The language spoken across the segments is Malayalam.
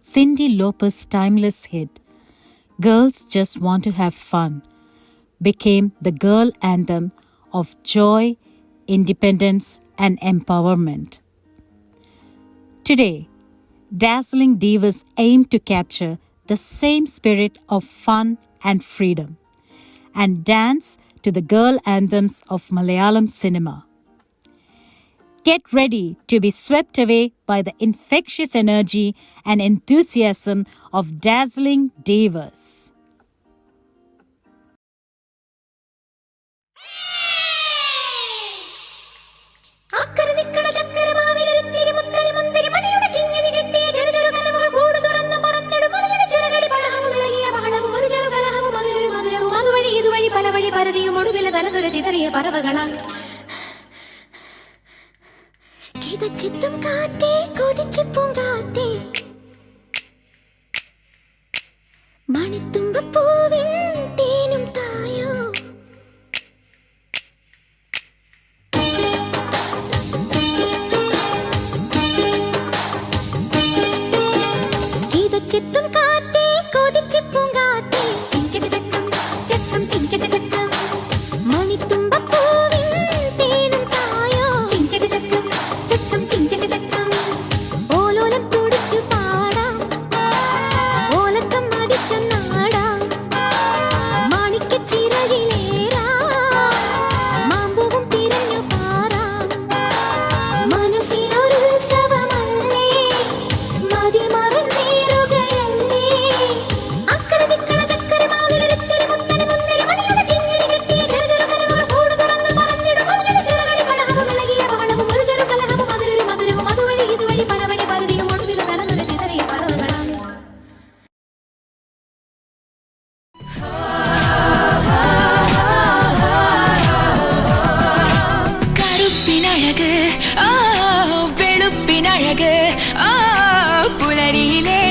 Cyndi Lauper's timeless hit, Girls Just Want to Have Fun, became the girl anthem of joy, independence, and empowerment. Today, Dazzling Divas aim to capture the same spirit of fun and freedom and dance to the girl anthems of Malayalam cinema. Get ready to be swept away by the infectious energy and enthusiasm of Dazzling Divas. ചിത്തും കാറ്റേ കൊതിച്ചു പൂങ്കാറ്റേ മണിത്തുമ്പപ്പൂവിൻ തേനും തായോ ചിത്തും കാറ്റേ കൊതിച്ചു പൂങ്കാറ്റേ ചിഞ്ചക ചക്കം ചക്കം ചിഞ്ചക ചക്കം മണിത്തുമ്പപ്പൂവിൻ തേനും തായോ ചിഞ്ചക ചക്കം ചക്കം ചിഞ്ചക ചക്കം ഓലോലം തുടിച്ചു പാടാം ഓലക്കം മതിച്ചൊന്നാടാം മാണിക്കച്ചിറകിലേറാം മാമ്പൂവും തിരഞ്ഞു പാറാം മനസ്സിനൊരു ഉത്സവമല്ലേ മതിമറന്നേറുകയല്ലേ അക്കരെ ദിക്കണ ചക്കര മാവിലൊരുത്തിരി മുത്തരി മുന്തിരി മണിയുടെ കിങ്ങിണി കെട്ടിയ ചെറുചെറു കലവകൾ കൂട് തുറന്ന് പറന്നിടും മഞ്ഞയുടെ ചിറകളിൽ പടഹവും ഇളകിയ ബഹളവും ഒരു ചെറു കലഹവും മധുരൊരു മധുരവും അതുവഴി ഇതുവഴി പലവഴി പരതിയും ഒടുവിൽ നടന്നൊരു ചിതറിയ പറവുകളാണ്. കറുപ്പിനഴക് വെളുപ്പിനഴക് പുലരിയിലെ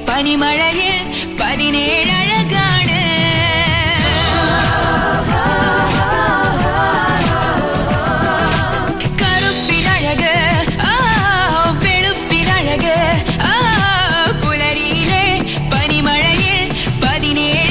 പനിമഴയിൽ 17 അഴകാണ്. കറുപ്പിനഴക് വെളുപ്പിനഴക് പുലരിയിലെ പനിമഴയിൽ 17